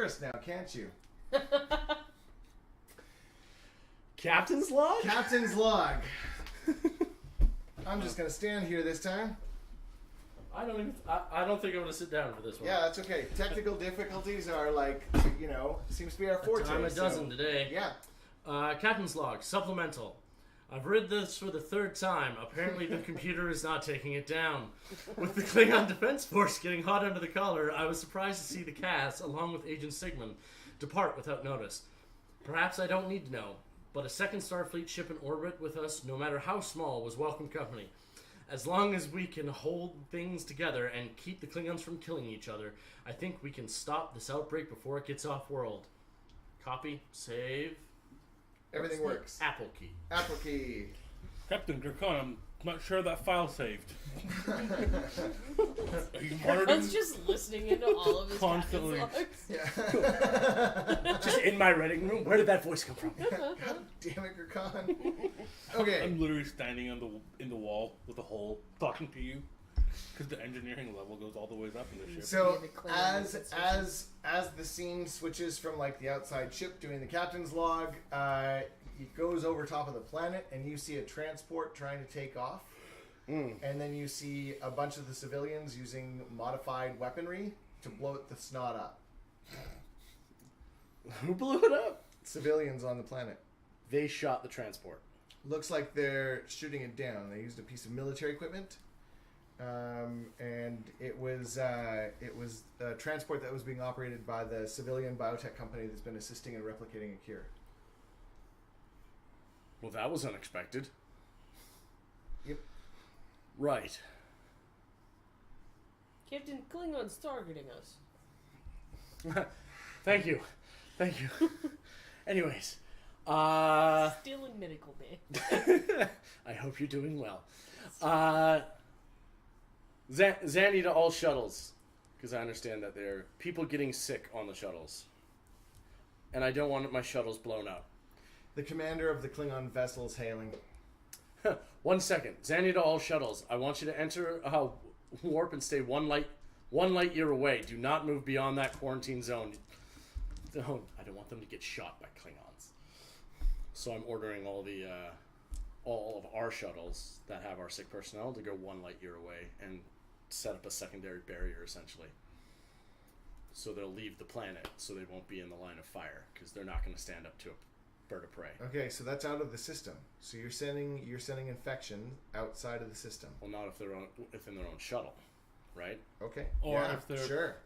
hear us now, can't you? Captain's log? Captain's log. I'm just going to stand here this time. I don't think I'm going to sit down for this one. Yeah, that's okay. Technical difficulties are like, seems to be our forte. Time a dozen today. Yeah. Captain's log, supplemental. I've read this for the third time. Apparently the computer is not taking it down. With the Klingon Defense Force getting hot under the collar, I was surprised to see the Cass, along with Agent Sigmund, depart without notice. Perhaps I don't need to know, but a second Starfleet ship in orbit with us, no matter how small, was welcome company. As long as we can hold things together and keep the Klingons from killing each other, I think we can stop this outbreak before it gets off-world. Copy, save... Everything works. Apple key. Apple key. Captain Gurkhan, I'm not sure that file saved. Are you I monitoring? was just listening into all of his Constantly. captain's logs. Yeah. Just in my writing room. Where did that voice come from? God damn it, Gurkhan. Okay. I'm literally standing in the wall with a hole talking to you because the engineering level goes all the way up in the ship. So as the scene switches from like the outside ship doing the captain's log, it goes over top of the planet and you see a transport trying to take off. And then you see a bunch of the civilians using modified weaponry to blow the snot up. Who blew it up? Civilians on the planet. They shot the transport. Looks like they're shooting it down. They used a piece of military equipment. And it was a transport that was being operated by the civilian biotech company that's been assisting in replicating a cure. Well, that was unexpected. Yep. Right. Captain Klingon's targeting us. Thank you. Anyways. Stealing medical man. I hope you're doing well. Zanny to all shuttles, because I understand that there are people getting sick on the shuttles. And I don't want my shuttles blown up. The commander of the Klingon vessels hailing. 1 second. Zanny to all shuttles. I want you to enter warp and stay one light year away. Do not move beyond that quarantine zone. I don't want them to get shot by Klingons. So I'm ordering all of our shuttles that have our sick personnel to go 1 light year away and set up a secondary barrier, essentially. So they'll leave the planet, so they won't be in the line of fire, because they're not going to stand up to a bird of prey. Okay, so that's out of the system. So you're sending infection outside of the system. Well, not if in their own shuttle, right? Okay. Or yeah, if they're sure.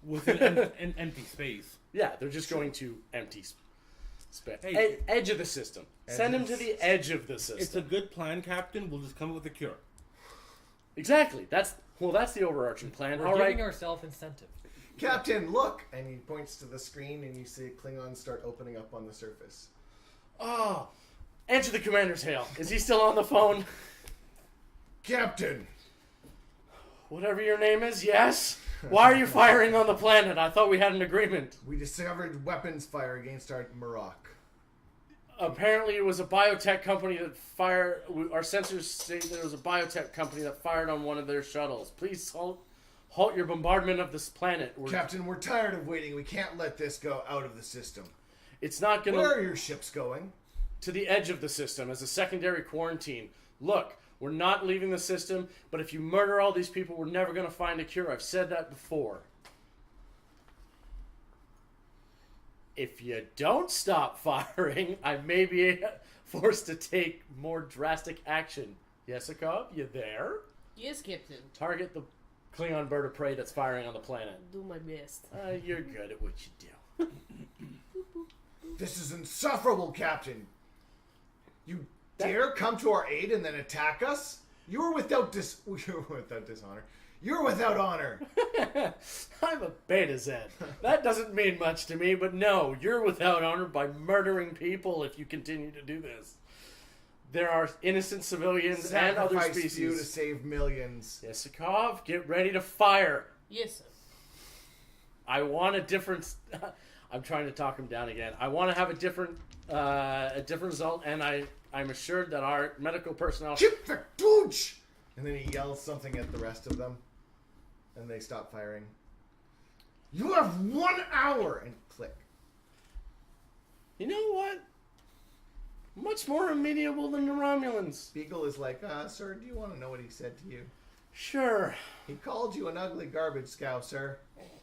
within an empty space. Yeah, they're just going to empty space. Hey. Edge of the system. Send them to the edge of the system. It's a good plan, Captain. We'll just come up with a cure. Exactly. That's the overarching plan. We're All giving right. ourselves incentive. Captain, look! And he points to the screen and you see Klingons start opening up on the surface. Oh, answer the commander's hail. Is he still on the phone? Captain! Whatever your name is, yes? Why are you firing on the planet? I thought we had an agreement. We discovered weapons fire against our Marok. Apparently it was a biotech company that fired... Our sensors say that it was a biotech company that fired on one of their shuttles. Please halt your bombardment of this planet. Captain, we're tired of waiting. We can't let this go out of the system. It's not going to... Where are your ships going? To the edge of the system as a secondary quarantine. Look, we're not leaving the system, but if you murder all these people, we're never going to find a cure. I've said that before. If you don't stop firing, I may be forced to take more drastic action. Yesikov, you there? Yes, Captain. Target the Klingon bird of prey that's firing on the planet. Do my best. You're good at what you do. This is insufferable, Captain. You dare come to our aid and then attack us? You're without dishonor. You're without honor. I'm a Beta Z. That doesn't mean much to me, but no, you're without honor by murdering people if you continue to do this. There are innocent civilians and other species. You to save millions. Yesikov, get ready to fire. Yes, sir. I want a different... I'm trying to talk him down again. I want to have a different result, and I'm assured that our medical personnel... Chip the gooch! And then he yells something at the rest of them, and they stop firing. You have 1 hour! And click. You know what? Much more amenable than the Romulans. Beagle is like, sir, do you want to know what he said to you? Sure. He called you an ugly garbage scow, sir.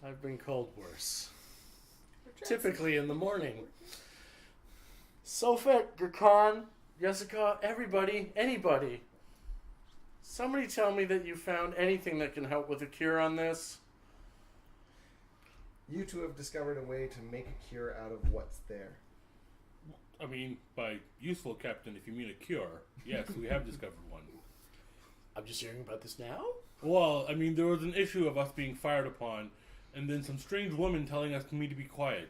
I've been called worse. Typically in the morning. Sofet, Gurkhan, Jessica, everybody, anybody. Somebody tell me that you found anything that can help with a cure on this. You two have discovered a way to make a cure out of what's there. I mean, by useful, Captain, if you mean a cure, yes, we have discovered one. I'm just hearing about this now? Well, I mean, there was an issue of us being fired upon, and then some strange woman telling us me to be quiet.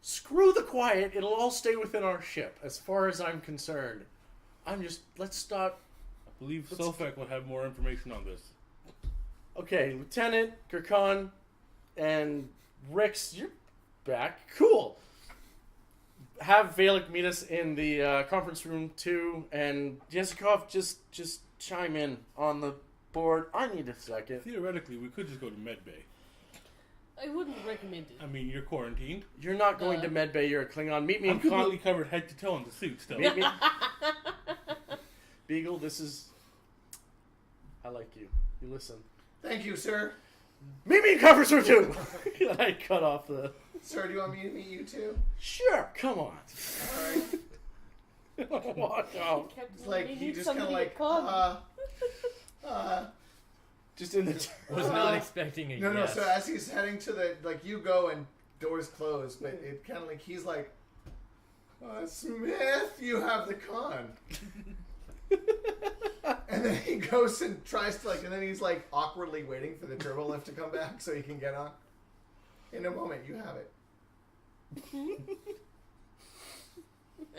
Screw the quiet. It'll all stay within our ship, as far as I'm concerned. Let's start. I believe Sofek will have more information on this. Okay, Lieutenant, Gurkhan, and Rix, you're back. Cool. Have Valek meet us in the conference room too, and Jezikov just chime in on the board. I need a second. Theoretically, we could just go to Medbay. I wouldn't recommend it. I mean, you're quarantined. You're not going to Medbay. You're a Klingon. Meet me I'm in completely covered head to toe in the suit still. Meet me. Beagle, this is. I like you. You listen. Thank you, sir. Meet me in conference room 2. I cut off the. Sir, do you want me to meet you too? Sure, come on. Alright. Walk out. It's like, They he need just kind of somebody like, to come. Just in the. Was not expecting a No, yes. so as he's heading to the, like, you go and doors close, but it kind of like, he's like, Smith, you have the con. And then he goes and tries to, like, and then he's, like, awkwardly waiting for the turbo lift to come back so he can get on. In a moment, you have it.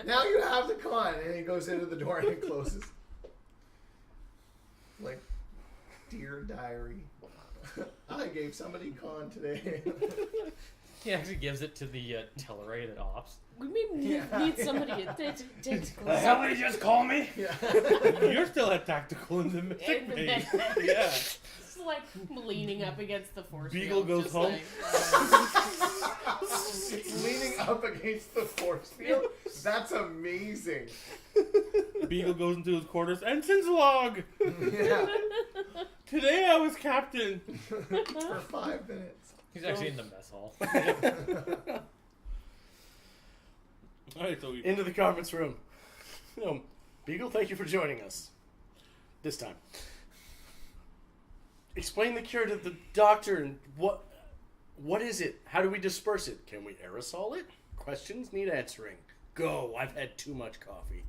Now you have the con. And he goes into the door and it closes. Like, dear diary, I gave somebody con today. He actually gives it to the tellerated ops. We may need somebody at tactical. Somebody just call me. Yeah. You're still at tactical in the sick bay. Yeah. It's like leaning up against the force Beagle field, goes just home. It's leaning up against the force field. That's amazing. Beagle goes into his quarters. Ensign's log! Yeah. Today I was captain. For 5 minutes. He's actually in the mess hall. Alright, so we... Into the conference room. Beagle, thank you for joining us. This time. Explain the cure to the doctor and what is it? How do we disperse it? Can we aerosol it? Questions need answering. Go. I've had too much coffee.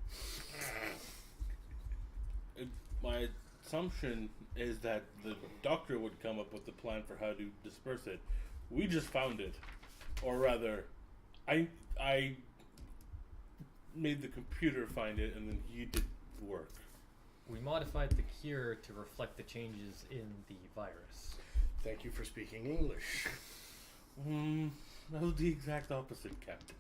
My assumption is that the doctor would come up with the plan for how to disperse it. We just found it. Or rather, I made the computer find it and then he did the work. We modified the cure to reflect the changes in the virus. Thank you for speaking English. That was the exact opposite, Captain.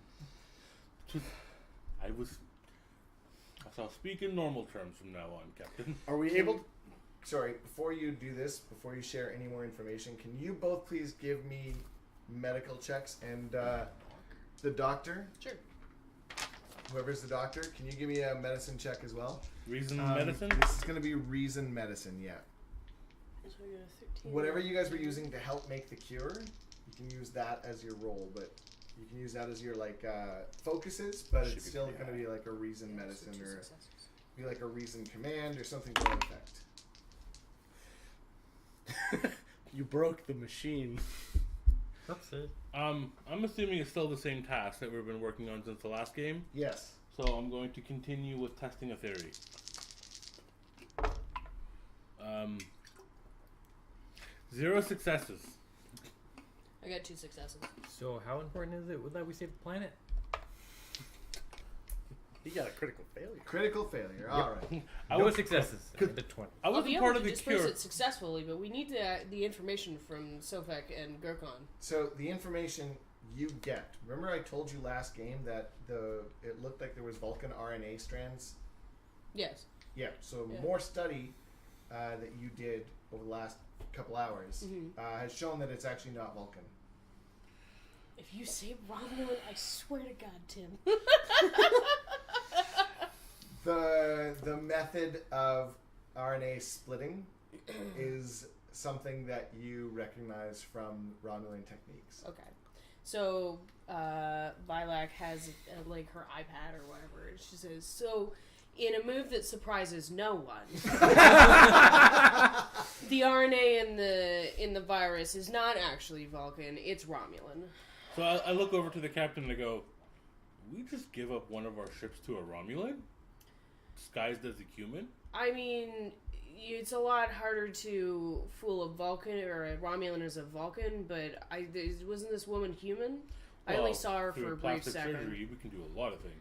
I'll speak in normal terms from now on, Captain. Are we able? Sorry, before you do this, before you share any more information, can you both please give me medical checks and the doctor? Sure. Whoever's the doctor, can you give me a medicine check as well? Reason medicine? This is going to be reason medicine, yeah. So we got a 13. Whatever you guys were using to help make the cure, you can use that as your roll, but you can use that as your focuses, but Should it's be still pretty going to be like a reason medicine So 2 or successes. be like a reason command or something to that effect. You broke the machine. That's it. I'm assuming it's still the same task that we've been working on since the last game. Yes. So I'm going to continue with testing a theory. 0 successes. I got 2 successes. So how important is it that we save the planet? He got a critical failure. Critical failure. All right. I was successes. I did 20. I I'll be wasn't able part to of the disperse cure. it successfully, but we need the information from Sofek and Gurkhan. So the information you get. Remember, I told you last game that it looked like there was Vulcan RNA strands. Yes. Yeah. So Yeah. more study that you did over the last couple hours has shown that it's actually not Vulcan. If you say Romulan, I swear to God, Tim. The method of RNA splitting is something that you recognize from Romulan techniques. Okay. So, Lilac has, like, her iPad or whatever. And she says, so, in a move that surprises no one, the RNA in the virus is not actually Vulcan, it's Romulan. So I look over to the captain and I go, we just give up one of our ships to a Romulan? Disguised as a human? I mean, it's a lot harder to fool a Vulcan or a Romulan as a Vulcan, but wasn't this woman human? I only saw her for a brief plastic second. surgery, we can do a lot of things.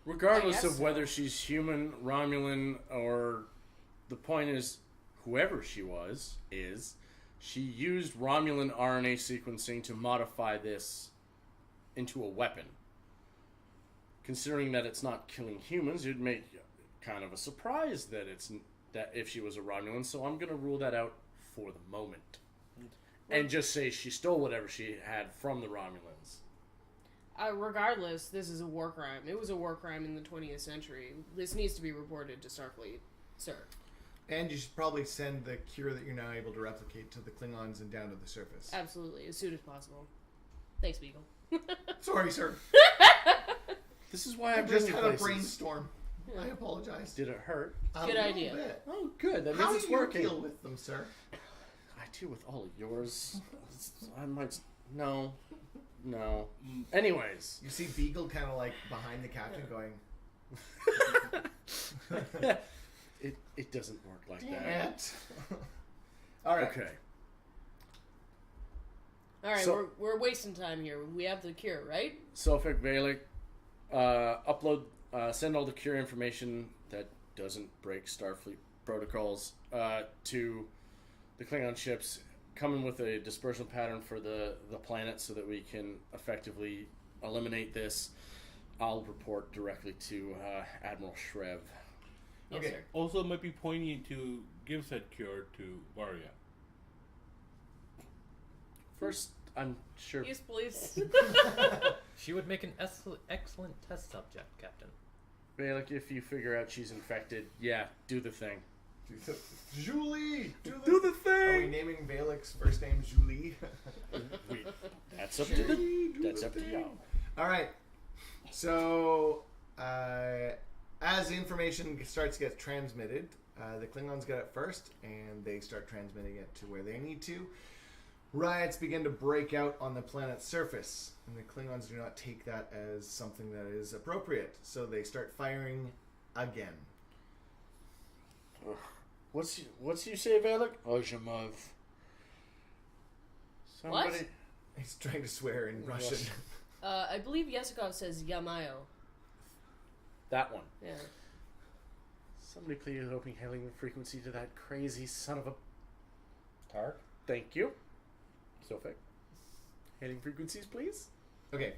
Regardless I guess of whether she's human, Romulan, or the point is, whoever she is, she used Romulan RNA sequencing to modify this into a weapon. Considering that it's not killing humans, it'd make kind of a surprise that if she was a Romulan. So I'm going to rule that out for the moment, and just say she stole whatever she had from the Romulans. Regardless, this is a war crime. It was a war crime in the 20th century. This needs to be reported to Starfleet, sir. And you should probably send the cure that you're now able to replicate to the Klingons and down to the surface. Absolutely, as soon as possible. Thanks, Beagle. Sorry, sir. This is why I I'm just had a brainstorm. I apologize. Did it hurt? Good little idea. bit. Oh, good. That How means do it's you working. deal with them, sir? I deal with all of yours. I might. No. Anyways. You see Beagle kind of like behind the captain going, It doesn't work like damn that. it. All right. Okay. All right, So- we're wasting time here. We have the cure, right? Sofek Valik, send all the cure information that doesn't break Starfleet protocols to the Klingon ships, coming with a dispersal pattern for the planet so that we can effectively eliminate this. I'll report directly to Admiral Shrev. Yes, Okay. sir. Also, it might be poignant to give said cure to Varia. First, I'm sure. Yes, please. She would make an excellent test subject, Captain. Valik, if you figure out she's infected, yeah, do the thing. Julie! Do the Are we thing! naming Valak's first name Julie? That's up to y'all. All right. So, as information starts to get transmitted, the Klingons get it first, and they start transmitting it to where they need to. Riots begin to break out on the planet's surface, and the Klingons do not take that as something that is appropriate, so they start firing again. What's you say, Valik? Ojamov. Somebody. What? He's trying to swear in Russian. I believe Yesikov says Yamayo. That one. Yeah. Somebody please open hailing frequency to that crazy son of a. Tark? Thank you. Sofek. Hailing frequencies, please. Okay.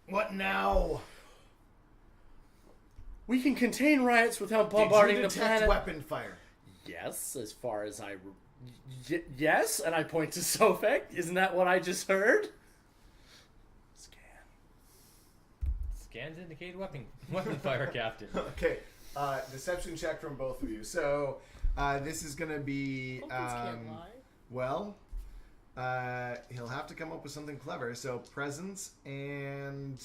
What now? We can contain riots without bombarding Did you the detect planet. weapon fire? Yes, as far as I. Yes, and I point to Sofek. Isn't that what I just heard? Scan. Scans indicate weapon fire, Captain. Okay. Deception check from both of you. So, this is going to be. Vulcans can't lie. Well, he'll have to come up with something clever. So, presence and.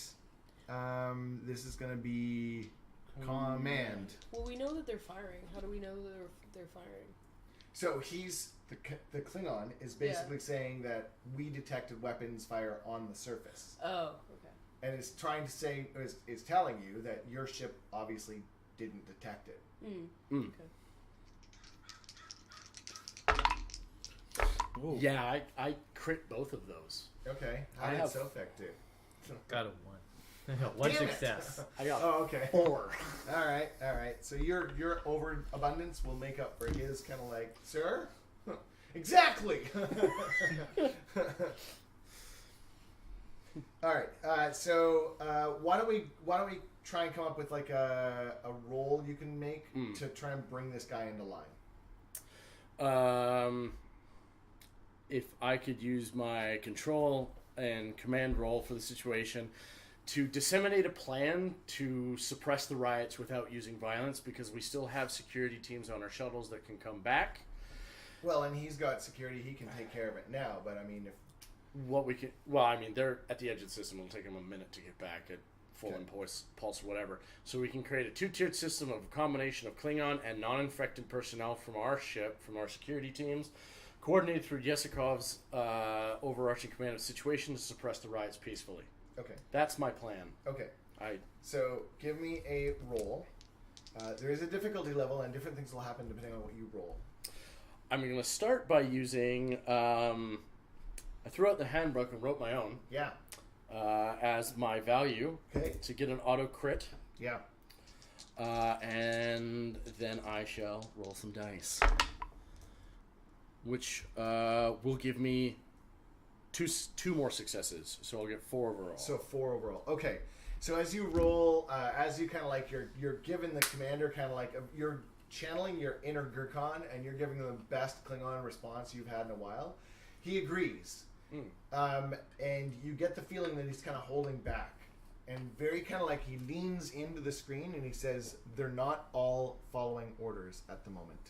This is going to be. Command. Well, we know that they're firing. How do we know that they're firing? So he's the Klingon is basically saying that we detected weapons fire on the surface, Oh, okay. and is trying to say is telling you that your ship obviously didn't detect it. Okay. Whoa. Yeah, I crit both of those. Okay, how I did have- Sofek do? Got a 1. One Damn it. success. I got Oh, okay. 4. All right. So your overabundance will make up for his kind of like, sir. Exactly. All right. So why don't we try and come up with like a roll you can make to try and bring this guy into line. If I could use my control and command role for the situation to disseminate a plan to suppress the riots without using violence, because we still have security teams on our shuttles that can come back. Well, and he's got security. He can take care of it now. But I mean, if they're at the edge of the system. It'll take them a minute to get back at full pulse or whatever. So we can create a 2-tiered system of a combination of Klingon and non-infected personnel from our ship, from our security teams, coordinated through Yesikov's overarching command of the situation to suppress the riots peacefully. Okay. That's my plan. Okay. So give me a roll. There is a difficulty level, and different things will happen depending on what you roll. I'm going to start by using... I threw out the handbook and wrote my own. Yeah. As my value. Okay. To get an auto crit. Yeah. And then I shall roll some dice. Which will give me two more successes. So I'll get 4 overall. So 4 overall. Okay. So as you roll, as you kind of like, you're giving the commander kind of like, you're channeling your inner Gurkhan, and you're giving them the best Klingon response you've had in a while. He agrees. And you get the feeling that he's kind of holding back, and very kind of like he leans into the screen and he says, they're not all following orders at the moment.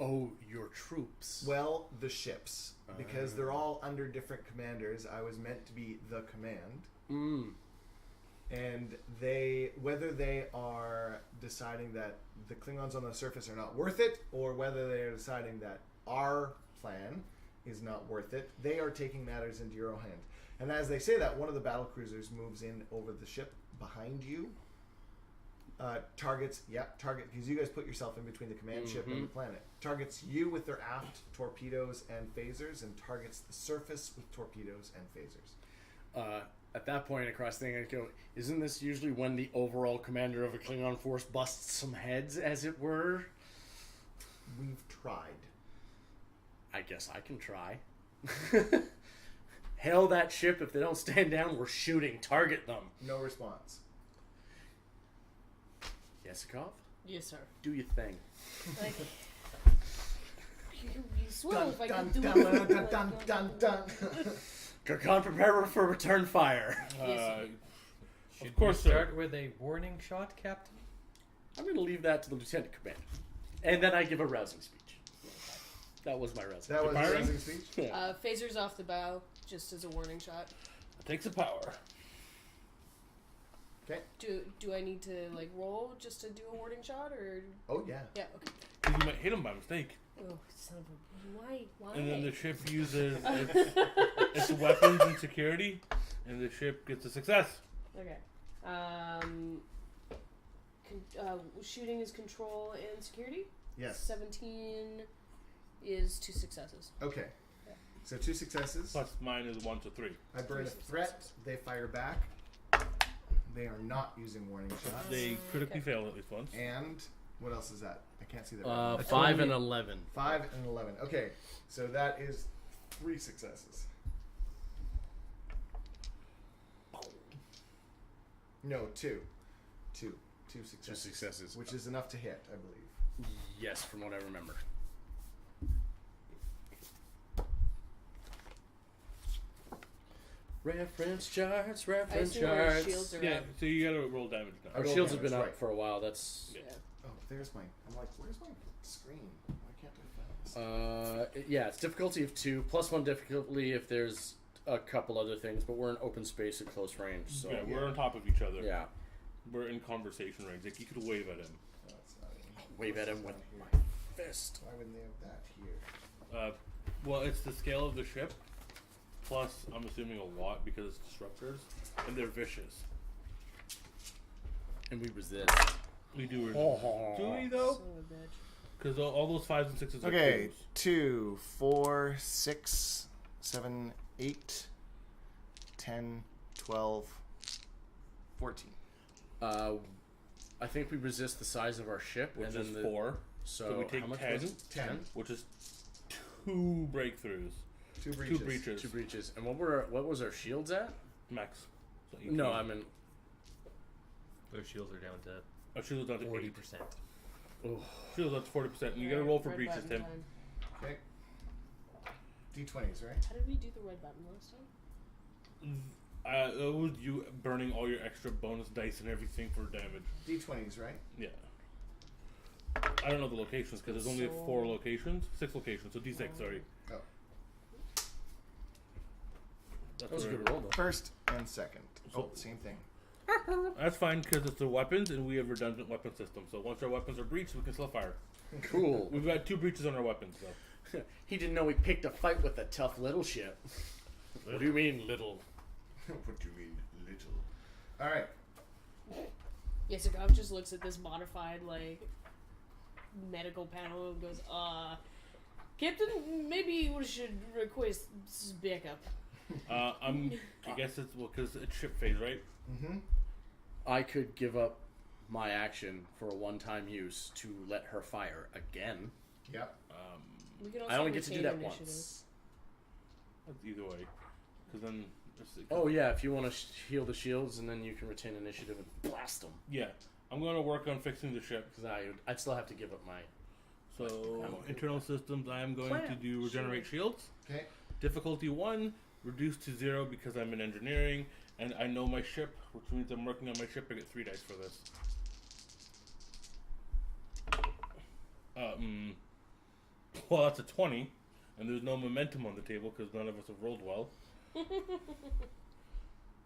Oh, your troops. Well, the ships, because they're all under different commanders. I was meant to be the command. And whether they are deciding that the Klingons on the surface are not worth it, or whether they are deciding that our plan is not worth it, they are taking matters into your own hand. And as they say that, one of the battle cruisers moves in over the ship behind you. Targets, because you guys put yourself in between the command ship and the planet. Targets you with their aft torpedoes and phasers, and targets the surface with torpedoes and phasers. At that point, across the thing, I go, isn't this usually when the overall commander of a Klingon force busts some heads, as it were? We've tried. I guess I can try. Hail that ship. If they don't stand down, we're shooting. Target them. No response. Yesikov? Yes, sir. Do your thing. Like, you swell if I Dun, can do dun, it. dun, dun, dun, dun. Gurkhan, prepare for return fire. Should Of course, we start with a warning shot, Captain? I'm going to leave that to the lieutenant commander. And then I give a rousing speech. That was my rousing. That was a Firing? rousing speech? Yeah. Phasers off the bow, just as a warning shot. Takes the power. Okay. Do I need to like roll just to do a warning shot, or? Oh, yeah. Yeah. Okay. 'Cause you might hit him by mistake. Oh, son of a... Why? And then the ship uses its weapons and security, and the ship gets a success. Okay. Shooting is control and security. Yes. 17 is 2 successes. Okay. Yeah. So 2 successes. Plus mine is 1 to 3. I burn a threat. They fire back. They are not using warning shots. They critically fail at least once. And what else is that? I can't see that. 5 and 11. 5 and 11. Okay. So that is 3 successes. No, 2. 2 successes. 2 successes. Which is enough to hit, I believe. Yes, from what I remember. Reference charts, I reference assume our charts. shields are Yeah, up. so you gotta roll damage now. Our Roll shields have damage, been out right. for a while. That's Yeah. Oh, there's my... I'm like, where's my screen? Why can't I find this? yeah, it's difficulty of 2, plus 1 difficulty if there's a couple other things, but we're in open space at close range, so Yeah, we're on top of each other. yeah. We're in conversation range. Like, you could wave at him. No, it's not in. Wave at him with It's not my here. fist. Why wouldn't they have that here? Well, it's the scale of the ship, plus, I'm assuming a lot because it's disruptors, and they're vicious. And we resist. We do. Oh. Do we, though? Son of a bitch. Because all those 5s and 6s are Okay, twos. 2, 4, 6, 7, 8, 10, 12, 14. I think we resist the size of our ship, Which and is then 4. So, So we take how much 10. was it? 10. Which is 2 breakthroughs. 2 breaches. 2 breaches. 2 breaches. And what was our shields at? Max. So 18. No, I mean, Those shields are down to Our shield is down to 40%. 8. Shield is down to 40%. And you gotta roll for Red breaches, button Tim. time. Okay. D20s, right? How did we do the red button last time? It was you burning all your extra bonus dice and everything for damage. D20s, right? Yeah. I don't know the locations because there's only 4 locations, 6 locations. So D6, sorry. Oh. That was a good roll, though. First and second. So- Same thing. That's fine because it's the weapons and we have redundant weapon system. So once our weapons are breached, we can still fire. Cool. We've got 2 breaches on our weapons, though. He didn't know we picked a fight with a tough little ship. What do you mean, little? What do you mean, little? All right. Yesakov just looks at this modified, like, medical panel and goes, Captain, maybe we should request backup. I guess it's because it's ship phase, right? Mm-hmm. I could give up my action for a one-time use to let her fire again. Yep. We can also I only get to do retain that initiative. once. That's either way. Because then... Oh yeah, if you want to heal the shields and then you can retain initiative and blast them. Yeah. I'm going to work on fixing the ship. Because I'd still have to give up my... So, okay. internal systems, I am going to do regenerate shields. Okay. Difficulty 1, reduced to 0 because I'm in engineering, and I know my ship, which means I'm working on my ship. I get 3 dice for this. Well, that's a 20, and there's no momentum on the table because none of us have rolled well.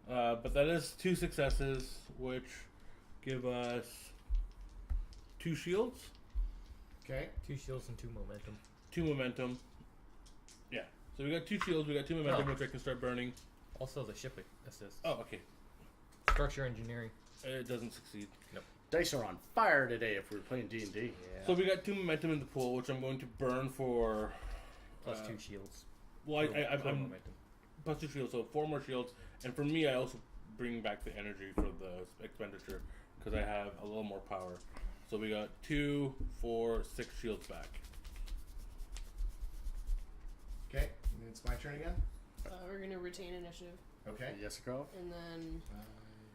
But that is 2 successes, which give us 2 shields. Okay. 2 shields and 2 momentum. 2 momentum. Yeah. So we got 2 shields, we got 2 momentum, which I can start burning. Also the ship assist. Oh, okay. Structure engineering. It doesn't succeed. Nope. Dice are on fire today if we're playing D&D. Yeah. So we got 2 momentum in the pool, which I'm going to burn for... Plus 2 shields. Well, I'm momentum. plus 2 shields, so 4 more shields. And for me, I also bring back the energy for the expenditure because I have a little more power. So we got 2, 4, 6 shields back. Okay. And it's my turn again. We're gonna retain initiative, Okay. Yesakov. and then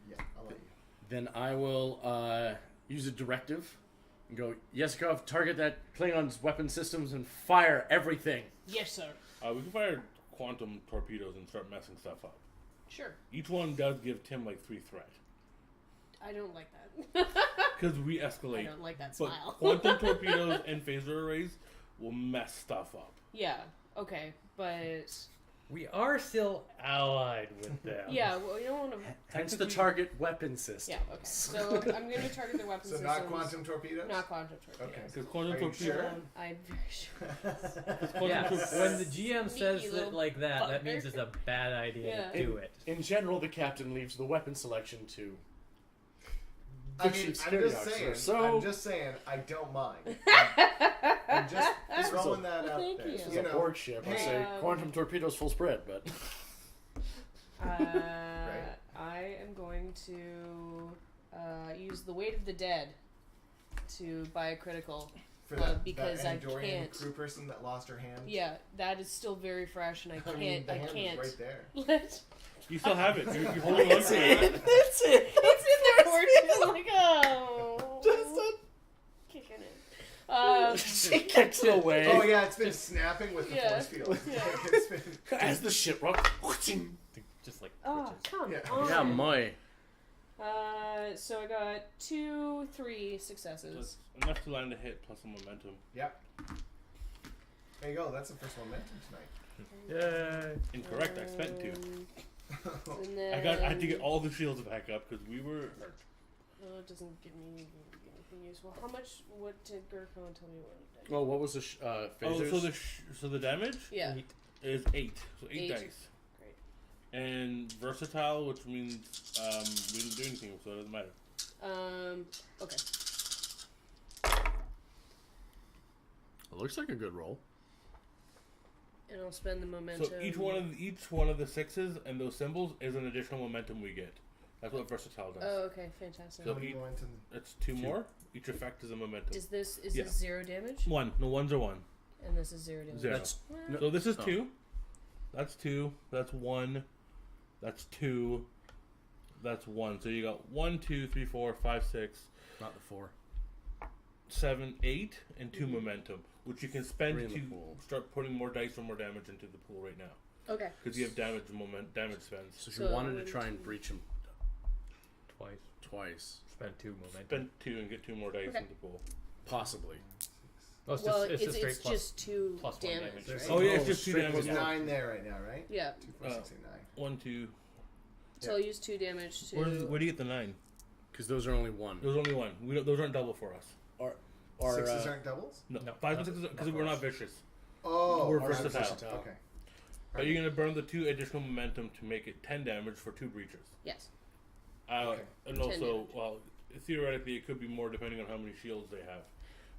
Yeah, I'll let you. Then I will use a directive and go, Yesakov, target that Klingon's weapon systems and fire everything. yes, sir. We can fire quantum torpedoes and start messing stuff up. Sure. Each one does give Tim like 3 threat. I don't like that. Because we escalate. I don't like that But smile. quantum torpedoes and phaser arrays will mess stuff up. Yeah. Okay, but We are still allied with them. yeah, well, you don't want to. Hence the target weapon system. Yeah. Okay. So I'm going to target their weapon So systems. not quantum torpedoes? Not quantum torpedoes. Okay. Because quantum Are you torpedoes. sure? I'm very sure. Quantum Yeah, torpedoes. when the GM says Sneaky that little like that, that fucker. means it's a bad idea to Yeah. do it. In general, the captain leaves the weapon selection to I the mean, chief I'm security just officer. saying. So I'm just saying. I don't mind. I'm just throwing that out Thank there. you. this is You a know, Borg ship. I hey, say quantum torpedoes full spread, but I am going to use the weight of the dead to buy a critical. for that, because that I Andorian can't. crew person that lost her hand. Yeah, that is still very fresh, and I I mean, can't. the I hand can't. was right there. Let. You still have it. You're holding on to it. that's it. It's in there. We're like, oh. Kicking it. She kicks it away Oh yeah, it's been snapping with the Yeah. force field. Yeah. It's been, as the ship rocks. Just like Oh, twitches. come Yeah. on. Yeah, my. So I got 2, 3 successes. That's enough to land a hit plus a momentum. yep. There you go. That's the first momentum tonight. Yay. Incorrect. I spent 2. And then I had to get all the shields back up because we were hurt. Oh, it doesn't give me anything useful. How much? What did Gurko tell me what it did? Oh, what was the Oh, phasers? so the damage Yeah. 8. is 8. So 8 8. dice. Great. And versatile, which means we didn't do anything, so it doesn't matter. Okay. It looks like a good roll. And I'll spend the momentum. So each one of the 6s and those symbols is an additional momentum we get. That's what versatile does. Oh, okay, fantastic. How So many each- momentum? It's 2 more. Each effect is a momentum. Is this Yeah. 0 damage? 1. No, 1s are 1. And this is 0 damage. 0. That's Well, So this is Oh. 2. That's 2. That's 1. That's 2. That's 1. So you got 1, 2, 3, 4, 5, 6, not the 4. 7, 8, and 2 momentum, which you can spend 3 in the to pool. start putting more dice or more damage into the pool right now. Okay. Because you have damage spends. So if So you wanted to one, try and two. breach him Twice. Spend 2 momentum. Spend 2 and get 2 more dice Okay. in the pool. possibly. Oh, it's Well, just, it's straight plus, just 2 plus 1 damage, damage. right? Oh yeah, it's Oh, just 2 straight damage. There's Yeah. 9 there right now, right? Yeah. 2, 4, 6, 8, 9. 1, 2. So I'll use 2 damage to. Where do you get the 9? Because those are only one. There's only 1. Those aren't double for us. Or Sixes aren't doubles? No, No, 5 and not- 6 because not we're for not us. vicious. Oh, We're alright, versatile. Okay. But you're gonna burn the 2 additional momentum to make it 10 damage for 2 breaches. Yes. Okay. And 10 also, damage. well, theoretically, it could be more depending on how many shields they have.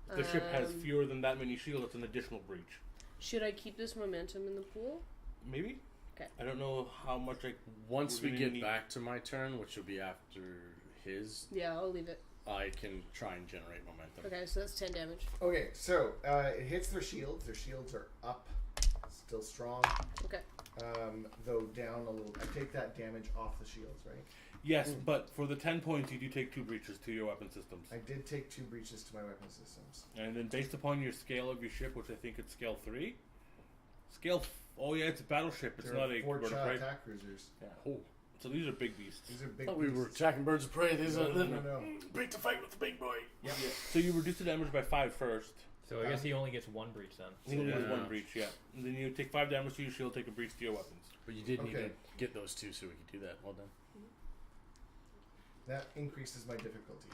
If the ship has Um, fewer than that many shields, it's an additional breach. Should I keep this momentum in the pool? Maybe. Okay. I don't know how much I. once we're we gonna get need- back to my turn, which will be after his, Yeah, I'll leave it. I can try and generate momentum. Okay, so that's 10 damage. Okay, so it hits their shields. Their shields are up, still strong, Okay. though down a little. I take that damage off the shields, right? Yes, but for the 10 points, you do take 2 breaches to your weapon systems. I did take 2 breaches to my weapon systems. And then based upon your scale of your ship, which I think it's scale 3. Oh yeah, it's a battleship. It's They're not a 4-shot prey. attack cruisers. Oh, So these are big beasts. These are big. thought we were beasts. attacking birds of prey. These No, are no. big to fight with the big boy. Yep. So you reduce the damage by 5 first. So I guess he only gets 1 breach then. You only Yeah. do 1 breach, yeah. And then you take 5 damage to your shield, take a breach to your weapons. But you did need Okay. to get those 2 so we could do that. Well done. That increases my difficulty.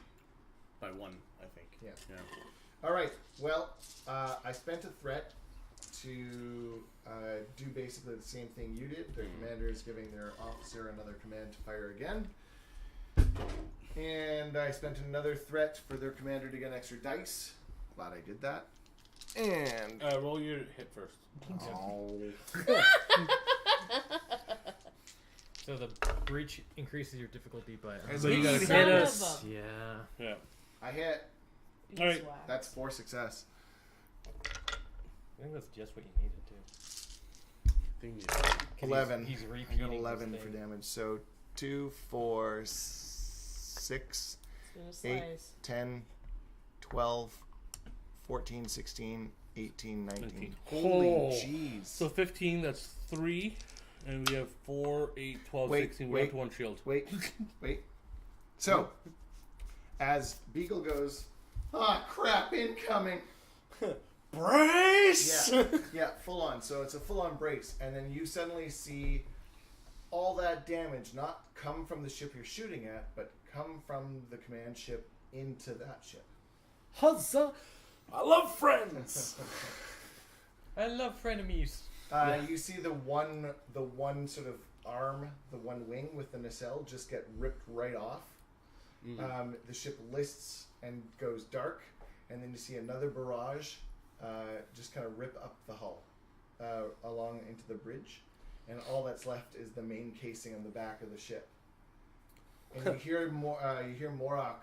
By 1, I think. Yeah. Yeah. All right. Well, I spent a threat to do basically the same thing you did. Their commander is giving their officer another command to fire again. And I spent another threat for their commander to get an extra dice. Glad I did that. And Roll your hit first. So the breach increases your difficulty by. And So you gotta Son crit of us. a- Yeah. Yeah. I hit. Beeswax. Alright, That's 4 success. I think that's just what you needed to. 'Cause 11. He's I repeating got 11 this for thing. damage. So 2, 4, 6, It's gonna 8, slice. 10, 12, 14, 16, 18, 19. 19. Holy Oh. jeez. So 15, that's 3. And we have 4, 8, 12, Wait, 16. We're wait. up to 1 shield. Wait, wait. So, as Beagle goes, ah, crap, incoming. Brace! Yeah, full on. So it's a full on brace. And then you suddenly see all that damage not come from the ship you're shooting at, but come from the command ship into that ship. Huzzah! I love friends! I love frenemies. You see the one sort of arm, the one wing with the nacelle just get ripped right off. The ship lists and goes dark, and then you see another barrage just kind of rip up the hull along into the bridge, and all that's left is the main casing on the back of the ship. And you hear Morak,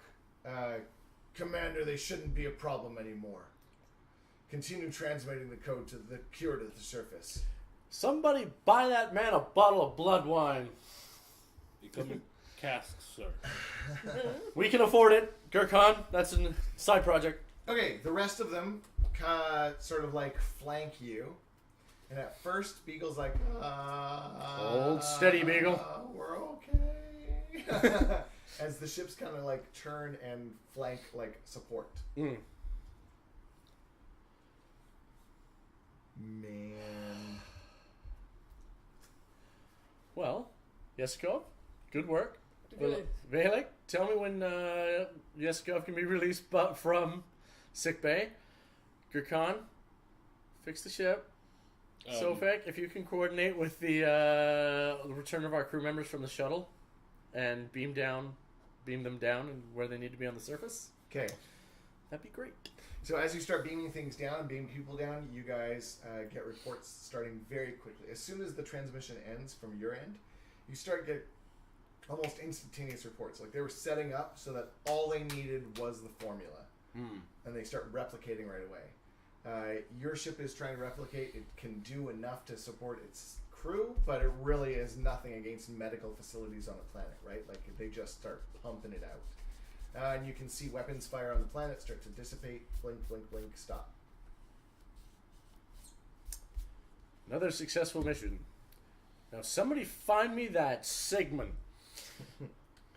Commander, they shouldn't be a problem anymore. Continue transmitting the code to the cure to the surface. Somebody buy that man a bottle of blood wine. You come in casks, sir. We can afford it. Gurkhan, that's a side project. Okay, the rest of them sort of like flank you. And at first, Beagle's like, Hold steady, Beagle. We're okay. As the ships kind of like turn and flank like support. Man. Well, Yeskov, good work. Good. Velik, tell me when Yeskov can be released from sickbay. Gurkhan, fix the ship. Sofek, if you can coordinate with the return of our crew members from the shuttle and beam them down and where they need to be on the surface, Okay. that'd be great. So as you start beaming things down and beaming people down, you guys get reports starting very quickly. As soon as the transmission ends from your end, you start get almost instantaneous reports. Like they were setting up so that all they needed was the formula, and they start replicating right away. Your ship is trying to replicate. It can do enough to support its crew, but it really is nothing against medical facilities on a planet, right? Like they just start pumping it out. And you can see weapons fire on the planet start to dissipate. Blink, blink, blink, stop. Another successful mission. Now, somebody find me that Sigmund.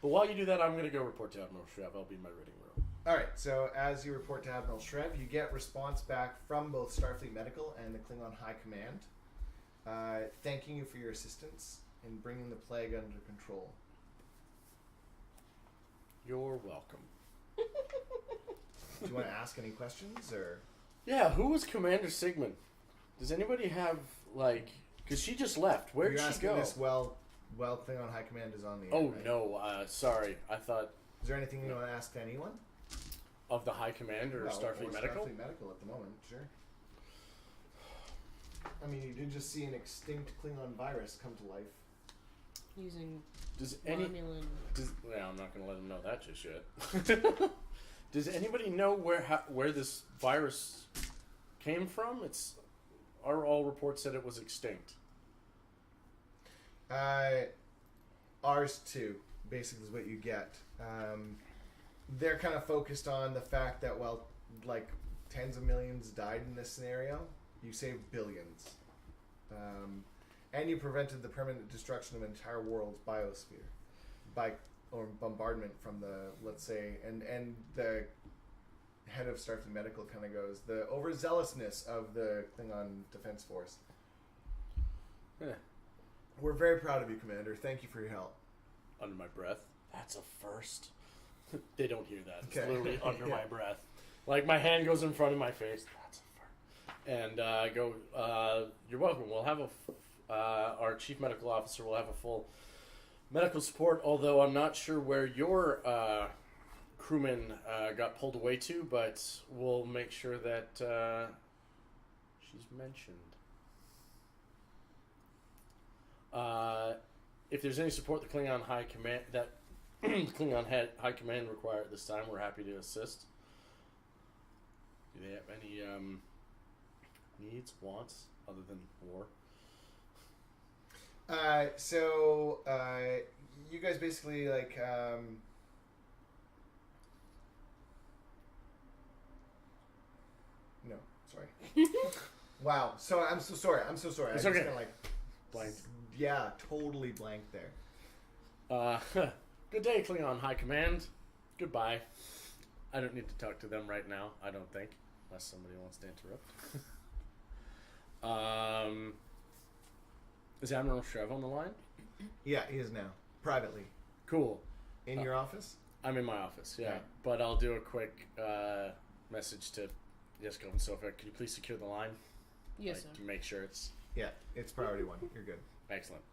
But while you do that, I'm going to go report to Admiral Shrev. I'll be in my reading room. All right. So as you report to Admiral Shrev, you get response back from both Starfleet Medical and the Klingon High Command, thanking you for your assistance in bringing the plague under control. You're welcome. Do you want to ask any questions, or? Yeah, who was Commander Sigmund? Does anybody have, like... Because she just left. Where'd You're she asking go? this well, Klingon High Command is on the air, Oh, right? no. Sorry. I thought Is there anything you want to ask to anyone? of the High Command or Well, Starfleet or Medical? Starfleet Medical at the moment, sure. I mean, you did just see an extinct Klingon virus come to life. Using Does Romulan. I'm not going to let them know that just yet. Does anybody know where this virus came from? All reports said it was extinct. Ours too, basically, is what you get. They're kind of focused on the fact that, well, like tens of millions died in this scenario. You saved billions. And you prevented the permanent destruction of an entire world's biosphere or bombardment from the, let's say, and the head of Starfleet Medical kind of goes, the overzealousness of the Klingon Defense Force. Yeah. We're very proud of you, Commander. Thank you for your help. Under my breath. That's a first. They don't hear that. It's Okay. literally under my breath. Like my hand goes in front of my face. That's a first. And I go, you're welcome. We'll have our chief medical officer will have a full medical support, although I'm not sure where your crewman got pulled away to, but we'll make sure that she's mentioned. If there's any support the Klingon High Command that Klingon High Command require at this time, we're happy to assist. Do they have any needs, wants other than war? You guys basically like no, sorry. Wow. So I'm so sorry. It's I just okay. kind of like Blank. Yeah, totally blank there. Good day, Klingon High Command. Goodbye. I don't need to talk to them right now, I don't think. Unless somebody wants to interrupt. Is Admiral Shrev on the line? Yeah, he is now privately Cool. in your office. I'm in my office, yeah. Okay. But I'll do a quick message to Jessica and Sophia. Could you please secure the line? Yes, sir. To make sure it's Yeah, it's priority one. You're good. excellent.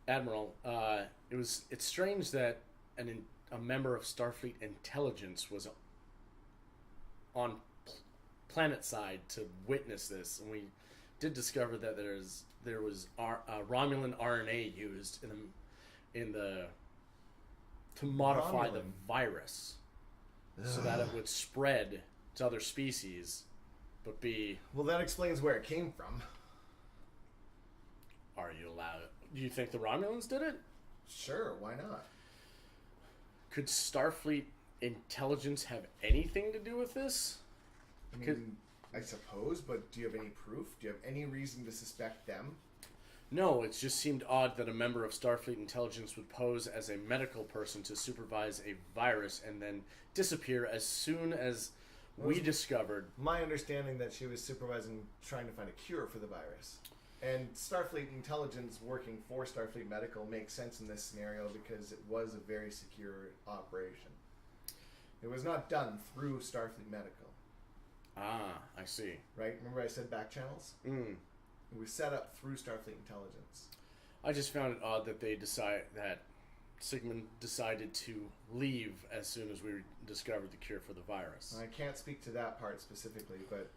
Admiral, it's strange that a member of Starfleet intelligence was on planet side to witness this, and we did discover that there was Romulan RNA used to modify the Romulan? virus so that it would spread to other species, but be. Well, that explains where it came from. Are you allowed? Do you think the Romulans did it? Sure, why not? Could Starfleet intelligence have anything to do with this? I mean, I suppose, but do you have any proof? Do you have any reason to suspect them? No, it just seemed odd that a member of Starfleet intelligence would pose as a medical person to supervise a virus and then disappear as soon as we discovered. My understanding that she was supervising trying to find a cure for the virus. And Starfleet intelligence working for Starfleet Medical makes sense in this scenario because it was a very secure operation. It was not done through Starfleet Medical, Ah, I see. right? Remember I said back channels? Mm. It was set up through Starfleet intelligence. I just found it odd that Sigmund decided to leave as soon as we discovered the cure for the virus. I can't speak to that part specifically, but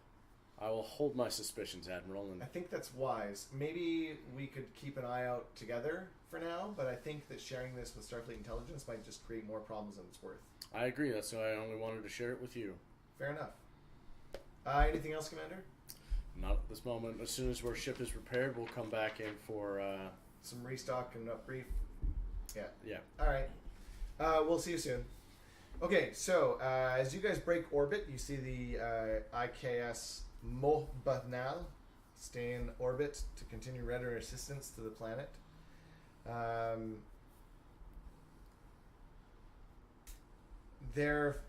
I will hold my suspicions, Admiral, and I think that's wise. Maybe we could keep an eye out together for now, but I think that sharing this with Starfleet intelligence might just create more problems than it's worth. I agree. That's why I only wanted to share it with you. Fair enough. Anything else, Commander? Not at this moment. As soon as our ship is repaired, we'll come back in for Some restock and upbrief? Yeah. yeah. Alright. We'll see you soon. Okay, so as you guys break orbit, you see the IKS Mohtbanal stay in orbit to continue render assistance to the planet. They're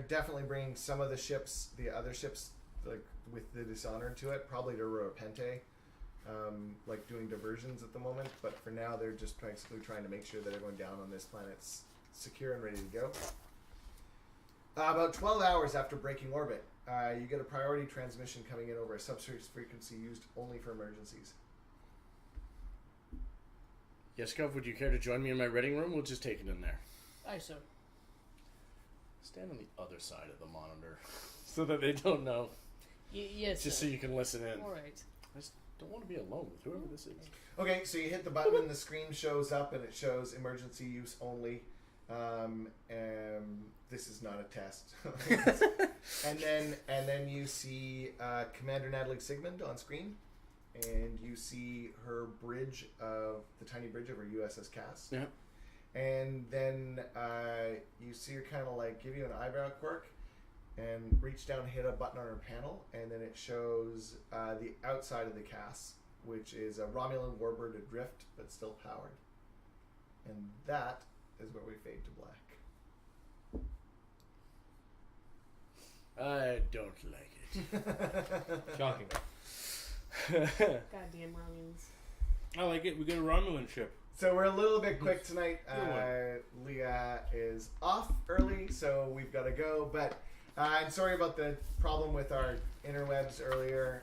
definitely bringing some of the other ships, like with the Dishonored to it, probably to Ropente, like doing diversions at the moment. But for now, they're just basically trying to make sure that everyone down on this planet's secure and ready to go. About 12 hours after breaking orbit, you get a priority transmission coming in over a subsurface frequency used only for emergencies. Yes, Gov, would you care to join me in my reading room? We'll just take it in there. Aye, sir. Stand on the other side of the monitor so that they don't know. Yes, Just sir. so you can listen in. All right. I just don't want to be alone with whoever this is. Okay, so you hit the button and the screen shows up and it shows emergency use only. This is not a test. and then you see Commander Natalie Sigmund on screen, and you see her bridge of the tiny bridge of her U.S.S. Cass. Yeah. And then you see her kind of like give you an eyebrow quirk and reach down and hit a button on her panel, and then it shows the outside of the Cass, which is a Romulan warbird adrift but still powered. And that is where we fade to black. I don't like it. Shocking. Goddamn Romulans. I like it. We get a Romulan ship. So we're a little bit quick tonight. Leah is off early, so we've got to go. But I'm sorry about the problem with our interwebs earlier.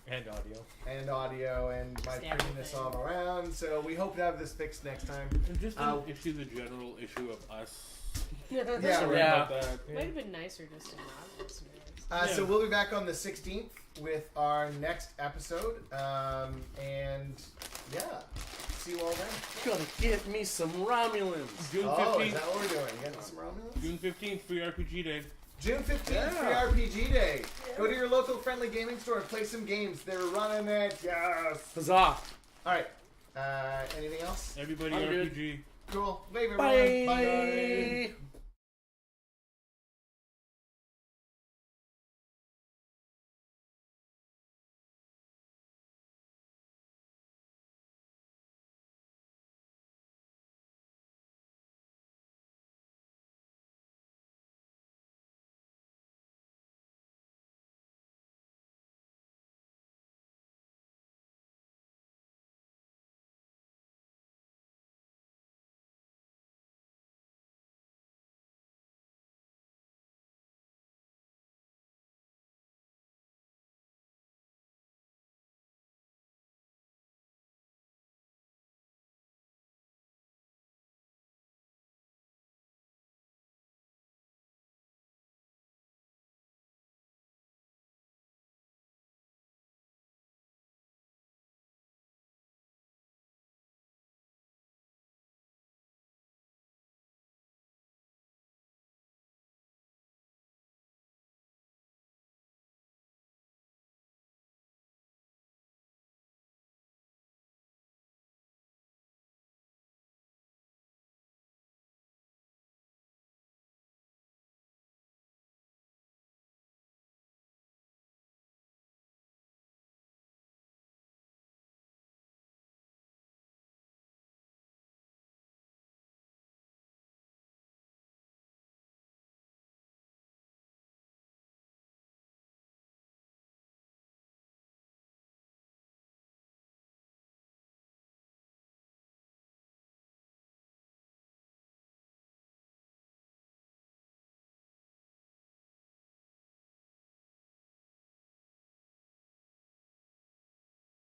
And audio. And my bringing this all around. So we hope to have this fixed next time. And just an issue, the general issue of us. Yeah, Sorry Yeah. about that. Might have been nicer just to not listen to So this. we'll be back on the 16th with our next episode. And yeah, see you all then. Gonna get me some Romulans. June Oh, 15th. is that what we're doing? Getting some Romulans? June 15th, free RPG Day. June 15th, Yeah. free RPG Day. Go to your local friendly gaming store and play some games. They're running it. Yes. Huzzah! All right. Anything else? Everybody I'm good. RPG. Cool. Wave everyone. Bye. Bye.